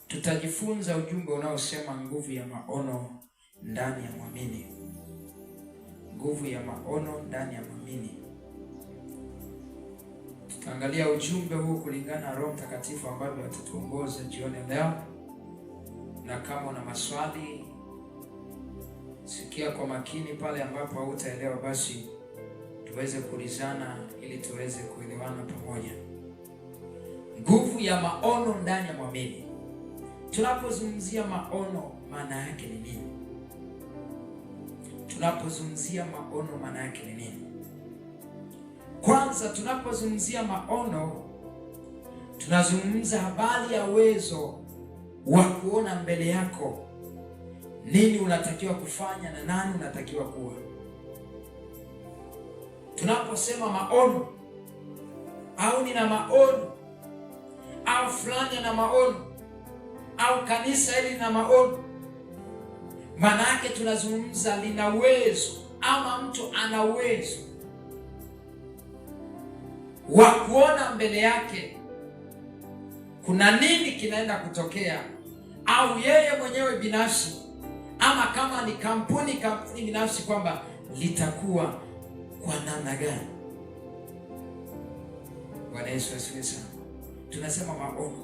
Tutajifunza ujumbe unaosema nguvu ya maono ndani ya mwamini. Nguvu ya maono ndani ya mwamini. Tutaangalia ujumbe huu kulingana na Roho Mtakatifu ambavyo atatuongoza jioni leo. Na kama una maswali, sikia kwa makini pale ambapo hautaelewa, basi tuweze kuulizana ili tuweze kuelewana pamoja. Nguvu ya maono ndani ya mwamini. Tunapozungumzia maono, maana yake ni nini? Tunapozungumzia maono, maana yake ni nini? Kwanza, tunapozungumzia maono, tunazungumza habari ya uwezo wa kuona mbele yako nini unatakiwa kufanya na nani unatakiwa kuwa. Tunaposema maono au nina maono au fulani ana maono au kanisa hili lina maono, maana yake tunazungumza lina uwezo ama mtu ana uwezo wa kuona mbele yake kuna nini kinaenda kutokea, au yeye mwenyewe binafsi, ama kama ni kampuni binafsi, kwamba litakuwa kwa namna gani. Bwana Yesu asifiwe sana. Tunasema maono.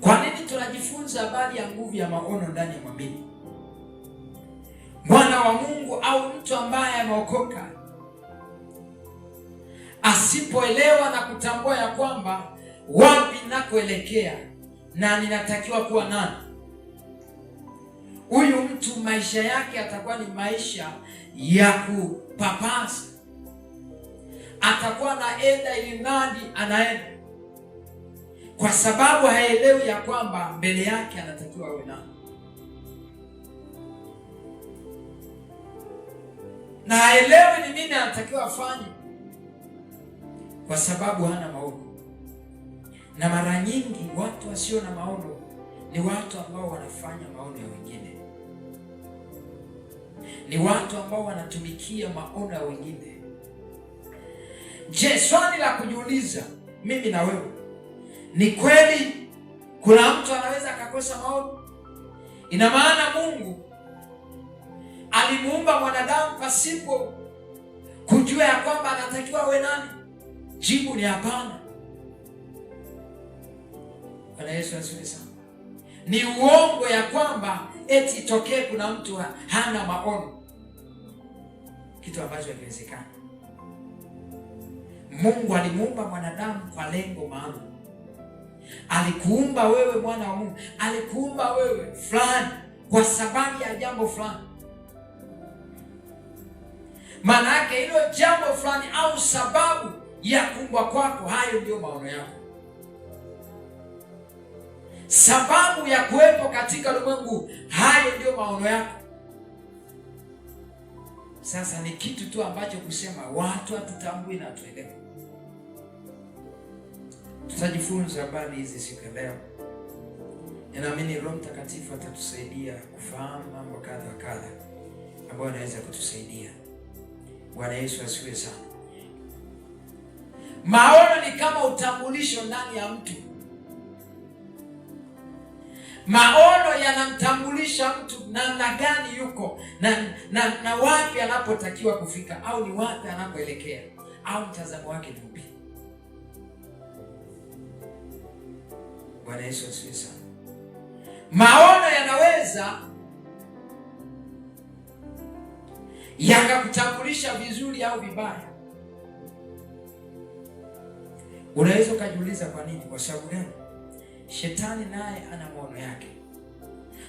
Kwa nini tunajifunza habari ya nguvu ya maono ndani ya mwamini? Mwana wa Mungu au mtu ambaye ameokoka asipoelewa na kutambua ya kwamba wapi nakoelekea na ninatakiwa kuwa nani, huyu mtu maisha yake atakuwa ni maisha ya kupapasa. Atakuwa anaenda ili nadi anaenda, kwa sababu haelewi ya kwamba mbele yake anatakiwa awe nani, na haelewi ni nini anatakiwa afanye, kwa sababu hana maono. Na mara nyingi watu wasio na maono ni watu ambao wanafanya maono ya wengine, ni watu ambao wanatumikia maono ya wengine. Je, swali la kujiuliza mimi na wewe, ni kweli kuna mtu anaweza akakosa maono? Ina maana Mungu alimuumba mwanadamu pasipo kujua ya kwamba anatakiwa awe nani? Jibu ni hapana. Bwana Yesu asifiwe sana. Ni uongo ya kwamba eti itokee kuna mtu hana maono, kitu ambacho hakiwezekani. Mungu alimuumba mwanadamu kwa lengo maalum. Alikuumba wewe mwana wa Mungu, alikuumba wewe fulani kwa sababu ya jambo fulani. Maana yake hilo jambo fulani au sababu ya kuumbwa kwako, hayo ndio maono yako. Sababu ya kuwepo katika ulimwengu, hayo ndio maono yako. Sasa ni kitu tu ambacho kusema watu hatutambui na tuelewe. Tutajifunza habari hizi siku ya leo. Ninaamini Roho Mtakatifu atatusaidia kufahamu mambo kadha wa kadha ambayo anaweza kutusaidia. Bwana Yesu asifiwe sana. Maono ni kama utambulisho ndani ya mtu. Maono yanamtambulisha mtu namna gani yuko na wapi anapotakiwa kufika, au ni wapi anapoelekea, au mtazamo wake ni upi. Bwana Yesu asifiwe sana. Maono yanaweza yakakutambulisha vizuri au vibaya. Unaweza ukajiuliza kwa nini? Kwa sababu gani? Shetani naye ana maono yake,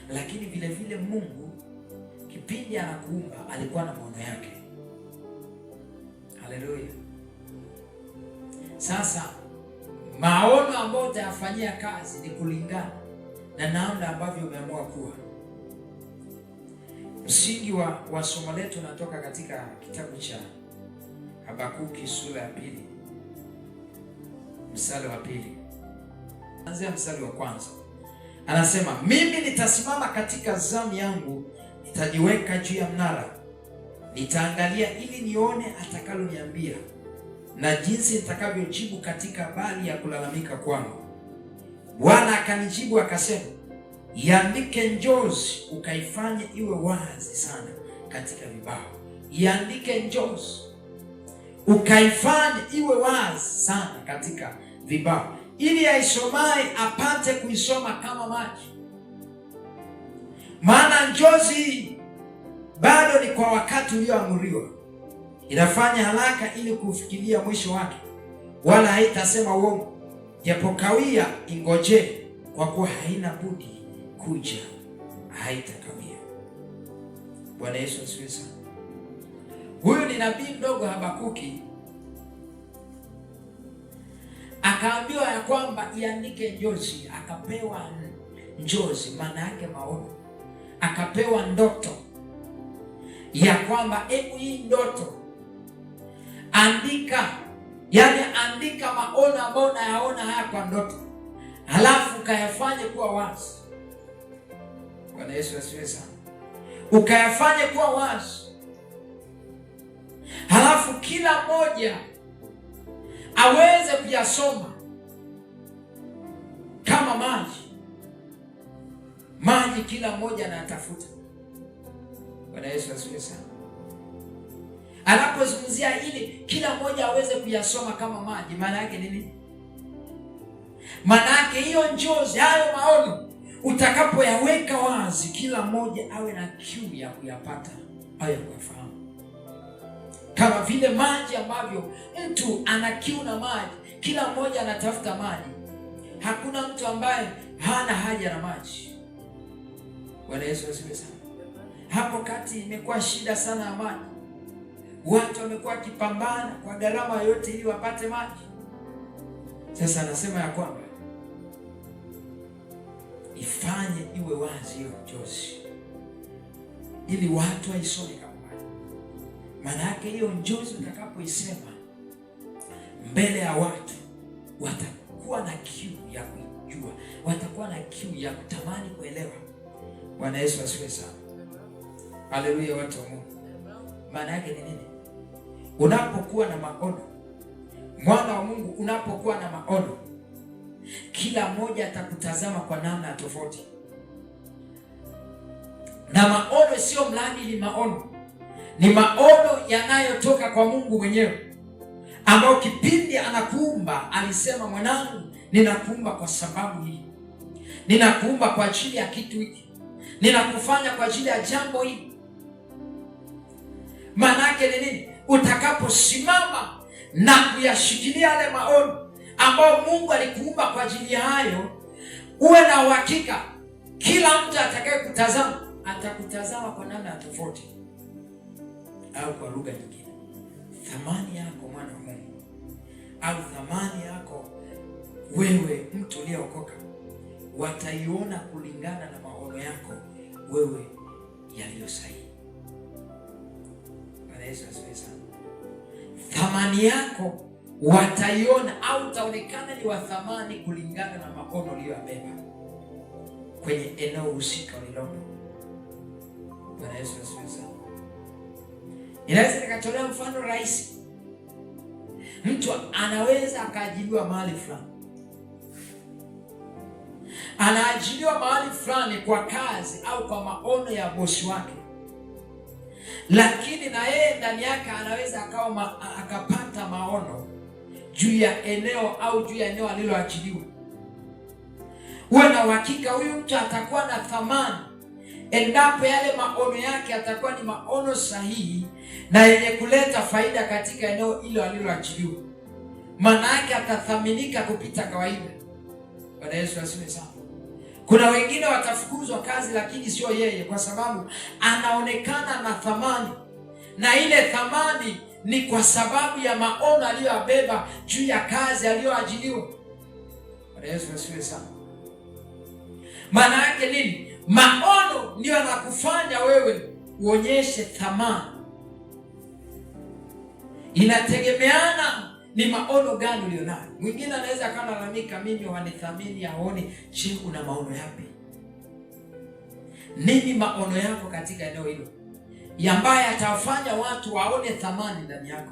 lakini vile vile Mungu kipindi anakuumba alikuwa na maono yake. Haleluya. Sasa maono ambayo utayafanyia kazi ni kulingana na namna ambavyo umeamua kuwa. Msingi wa somo letu unatoka katika kitabu cha Habakuki sura ya 2 mstari wa 2. Anzia mstari wa 1. Anasema, mimi nitasimama katika zamu yangu, nitajiweka juu ya mnara, nitaangalia ili nione atakaloniambia na jinsi nitakavyojibu katika habari ya kulalamika kwangu. Bwana akanijibu akasema, iandike njozi ukaifanye iwe wazi sana katika vibao. Iandike njozi ukaifanye iwe wazi sana katika vibao, ili aisomaye apate kuisoma kama maji. Maana njozi hii bado ni kwa wakati ulioamriwa, inafanya haraka ili kufikiria mwisho wake, wala haitasema uongo. Japokawia, ingojee, kwa kuwa haina budi kuja, haitakawia. Bwana Yesu asifiwe sana. Huyu ni nabii mdogo Habakuki, akaambiwa ya kwamba iandike njozi. Akapewa njozi, maana yake maono. Akapewa ndoto ya kwamba hii ndoto andika, yani andika maono ambayo unayaona haya kwa ndoto, halafu ukayafanye kuwa wazi. Bwana Yesu asifiwe sana. Ukayafanye kuwa wazi, halafu kila mmoja aweze kuyasoma kama maji, kila mmoja anatafuta. Bwana Yesu asifiwe sana. Anapozungumzia ili kila mmoja aweze kuyasoma kama maji, maana yake nini? Maana yake hiyo njozi, hayo maono utakapoyaweka wazi, kila mmoja awe na kiu ya kuyapata au ya kuyafahamu. Kama vile maji ambavyo mtu ana kiu na maji, kila mmoja anatafuta maji. Hakuna mtu ambaye hana haja na maji. Bwana Yesu asifiwe sana. Hapo kati imekuwa shida sana ya maji. Watu wamekuwa wakipambana kwa gharama yote ili wapate maji. Sasa anasema ya kwamba ifanye iwe wazi hiyo njozi, ili watu waisome kama maji. Maana yake hiyo njozi utakapoisema mbele ya watu, watakuwa na kiu ya kujua, watakuwa na kiu ya kutamani kuelewa. Bwana Yesu asifiwe sana. Haleluya, watu wa Mungu. Maana yake ni nini? Unapokuwa na maono, mwana wa Mungu, unapokuwa na maono, kila mmoja atakutazama kwa namna tofauti. Na maono sio mradi, ni maono, ni maono yanayotoka kwa Mungu mwenyewe, ambao kipindi anakuumba alisema, mwanangu, ninakuumba kwa sababu hii, ninakuumba kwa ajili ya kitu hiki, ninakufanya kwa ajili ya jambo hili. Maana yake ni nini? Utakaposimama na kuyashikilia yale maono ambayo Mungu alikuumba kwa ajili hayo, uwe na uhakika kila mtu atakayekutazama atakutazama kwa namna tofauti, au kwa lugha nyingine, thamani yako mwana wa Mungu, au thamani yako wewe mtu uliyeokoka, wataiona kulingana na maono yako wewe yaliyo sahihi. Bwana Yesu asifiwe sana. Thamani yako wataiona au utaonekana ni wa thamani kulingana na maono uliyobeba kwenye eneo husika ulilopo. Bwana Yesu asifiwe sana. Inaweza nikatolea mfano rahisi. Mtu anaweza akaajiriwa mahali fulani, anaajiriwa mahali fulani kwa kazi au kwa maono ya bosi wake, lakini na yeye ndani yake anaweza akapata maono juu ya eneo au juu ya eneo aliloajiriwa. Uwe na uhakika huyu mtu atakuwa na thamani endapo yale maono yake atakuwa ni maono sahihi na yenye kuleta faida katika eneo hilo aliloajiriwa. Maana yake atathaminika kupita kawaida. Bwana Yesu asifiwe sana. Kuna wengine watafukuzwa kazi, lakini sio yeye, kwa sababu anaonekana na thamani, na ile thamani ni kwa sababu ya maono aliyobeba juu ya kazi aliyoajiriwa. Bwana Yesu asifiwe sana. Maana yake nini? Maono ndio yanakufanya wewe uonyeshe thamani. Inategemeana ni maono gani ulionayo. Mwingine anaweza akalalamika, mimi wanithamini, haoni. Je, una maono yapi? Nini maono yako katika eneo hilo ambaye atawafanya watu waone thamani ndani yako?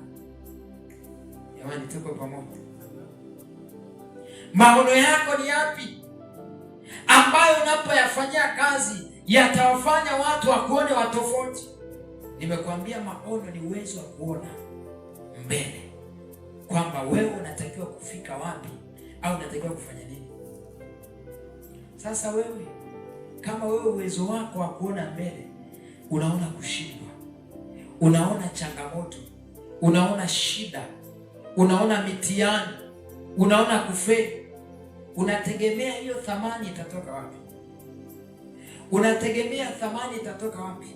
Jamani, tuko pamoja. Maono yako ni yapi ambayo unapoyafanyia kazi yatawafanya watu wakuone wa tofauti. Nimekuambia maono ni uwezo wa kuona mbele, kwamba wewe unatakiwa kufika wapi au unatakiwa kufanya nini. Sasa wewe kama wewe uwezo wako wa kuona mbele, unaona kushindwa, unaona changamoto, unaona shida, unaona mitihani, unaona kufeli, unategemea hiyo thamani itatoka wapi? Unategemea thamani itatoka wapi?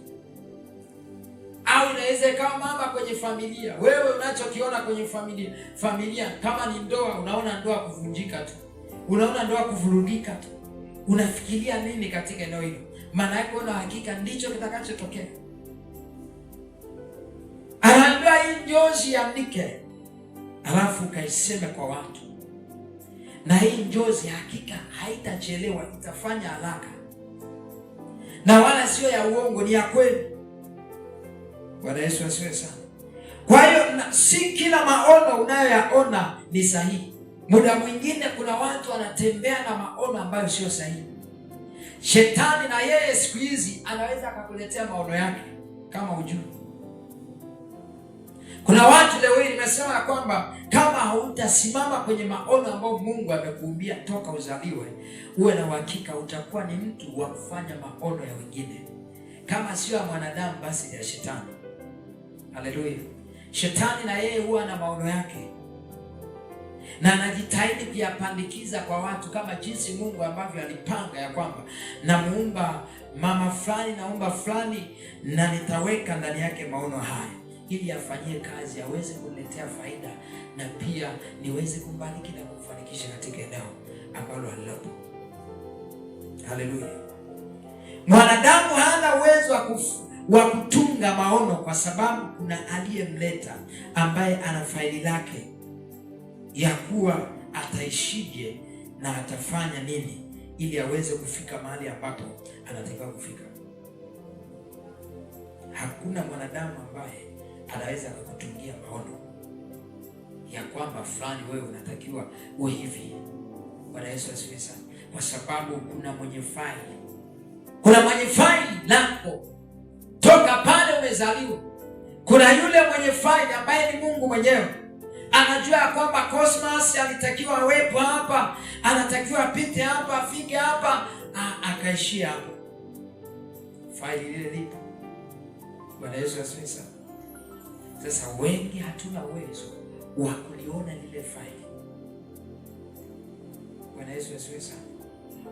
Au inaweza ikawa mama kwenye familia, wewe unachokiona kwenye familia kama ni ndoa, unaona ndoa kuvunjika tu, unaona ndoa kuvurugika tu. Unafikiria nini katika eneo hilo? Maana yake una hakika ndicho kitakachotokea. Anaambia hii njozi iandike, alafu kaiseme kwa watu, na hii njozi hakika haitachelewa, itafanya haraka, na wala sio ya uongo, ni ya kweli. Bwana Yesu asifiwe sana. Kwa hiyo si kila maono unayoyaona ni sahihi. Muda mwingine kuna watu wanatembea na maono ambayo sio sahihi. Shetani na yeye siku hizi anaweza akakuletea maono yake kama hujui. Kuna watu leo hii nimesema ya kwamba kama hautasimama kwenye maono ambayo Mungu amekuumbia toka uzaliwe, uwe na uhakika utakuwa ni mtu wa kufanya maono ya wengine. Kama sio ya mwanadamu, basi ya shetani. Haleluya. Shetani na yeye huwa na maono yake, na anajitahidi kuyapandikiza kwa watu, kama jinsi Mungu ambavyo alipanga ya kwamba namuumba mama fulani, naumba fulani, na nitaweka ndani yake maono haya ili afanyie kazi, aweze kuniletea faida, na pia niweze kumbariki na kumfanikisha katika eneo ambalo alilopo. Haleluya. Mwanadamu hana uwezo wa kutunga maono, kwa sababu kuna aliyemleta ambaye ana faili lake ya kuwa ataishije na atafanya nini ili aweze kufika mahali ambapo anatakiwa kufika. Hakuna mwanadamu ambaye anaweza kukutungia maono ya kwamba fulani wewe unatakiwa uwe hivi. Bwana Yesu asifiwe sana. Kwa sababu kuna mwenye faili, lako toka pale umezaliwa. Kuna yule mwenye faili ambaye ni Mungu mwenyewe. Anajua ya kwamba Cosmas alitakiwa awepo hapa, anatakiwa apite hapa, afike hapa, akaishia hapa. Faili lile lipo. Bwana Yesu asifiwe sana. Sasa wengi hatuna uwezo wa kuliona lile faili. Bwana Yesu asifiwe sana.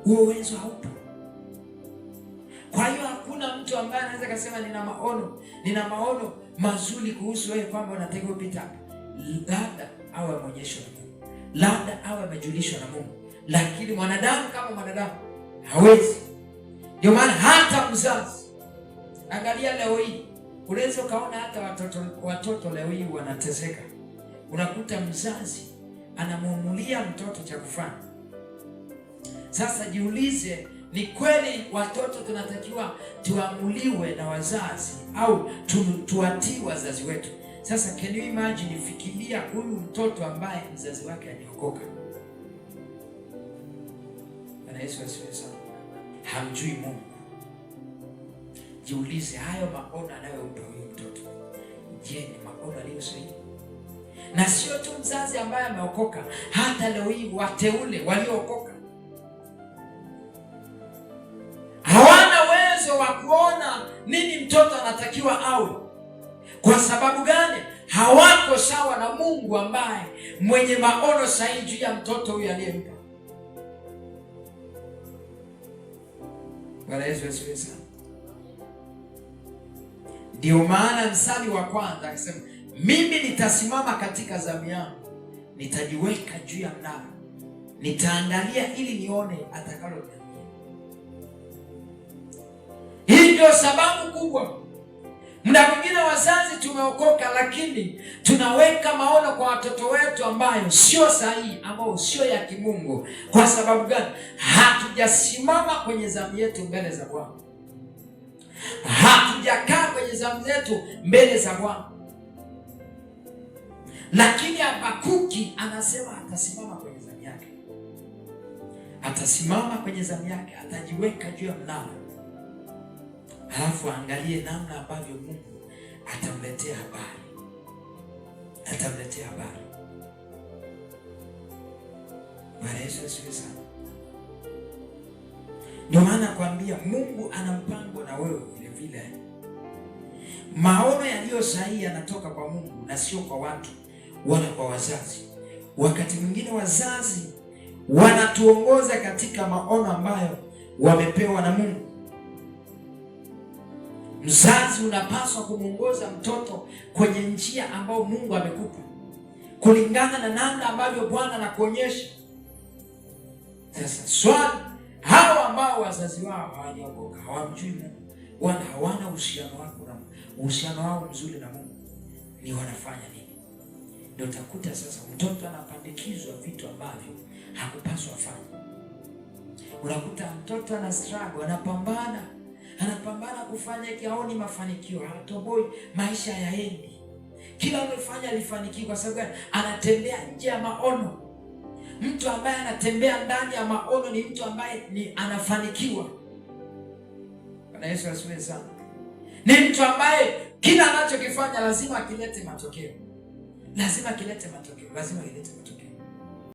Huo uwezo haupo. Kwa hiyo hakuna mtu ambaye anaweza kusema nina maono mazuri kuhusu wewe kwamba unatakiwa upite hapa. Labda awe ameonyeshwa na Mungu, labda awe amejulishwa na Mungu, lakini mwanadamu kama mwanadamu hawezi. Ndio maana hata mzazi, angalia leo hii, unaweza ukaona hata watoto leo hii wanateseka. Unakuta mzazi anamuamulia mtoto cha kufanya. Sasa jiulize, ni kweli watoto tunatakiwa tuamuliwe na wazazi au tuwatii wazazi wetu? Sasa can you imagine, fikiria huyu mtoto ambaye mzazi wake hajaokoka. Bwana Yesu asifiwe sana. Hamjui Mungu. Jiulize, hayo maono anayompa huyu mtoto, je, ni maono aliyo sahihi? Na sio tu mzazi ambaye ameokoka, hata leo hii wateule waliookoka hawana uwezo wa kuona nini mtoto anatakiwa awe. Kwa sababu gani? Hawako sawa na Mungu ambaye mwenye maono sahihi juu ya mtoto huyu aliyempa. Bwana Yesu asifiwe sana. Ndio maana mstari wa kwanza akisema, mimi nitasimama katika zamu yangu, nitajiweka juu ya mnara, nitaangalia ili nione atakalo. Hii ndio sababu kubwa. Muda mwingine wazazi tumeokoka, lakini tunaweka maono kwa watoto wetu ambayo sio sahihi, ambayo sio ya kimungu. Kwa sababu gani? Hatujasimama kwenye zamu yetu mbele za Bwana. Hatujakaa kwenye zamu zetu mbele za Bwana. Lakini Habakuki anasema atasimama kwenye zamu yake. atasimama kwenye zamu yake, atajiweka juu ya mnara, halafu angalie namna ambavyo Mungu atamletea habari. Bwana Yesu asifiwe sana. Ndio maana nakwambia Mungu ana mpango na wewe vile vile. Maono yaliyo sahihi yanatoka kwa Mungu na sio kwa watu wala kwa wazazi. Wakati mwingine wazazi wanatuongoza katika maono ambayo wamepewa na Mungu. Mzazi unapaswa kumuongoza mtoto kwenye njia ambayo Mungu amekupa, kulingana na namna ambavyo Bwana anakuonyesha. Sasa swali, hao ambao wazazi wao hawajaokoka, hawamjui Mungu, wala hawana uhusiano wao mzuri na Mungu, ni wanafanya nini? Ndio utakuta sasa mtoto anapandikizwa vitu ambavyo hakupaswa afanye. Unakuta mtoto ana struggle, anapambana kufanya kiaoni mafanikio, hatoboi, maisha yaendi. Kila anafanya alifanikiwa kwa sababu anatembea nje ya maono. Mtu ambaye anatembea ndani ya maono ni mtu ambaye anafanikiwa. Bwana Yesu asifiwe sana. Ni mtu ambaye kila anachokifanya lazima akilete matokeo. Lazima kilete matokeo.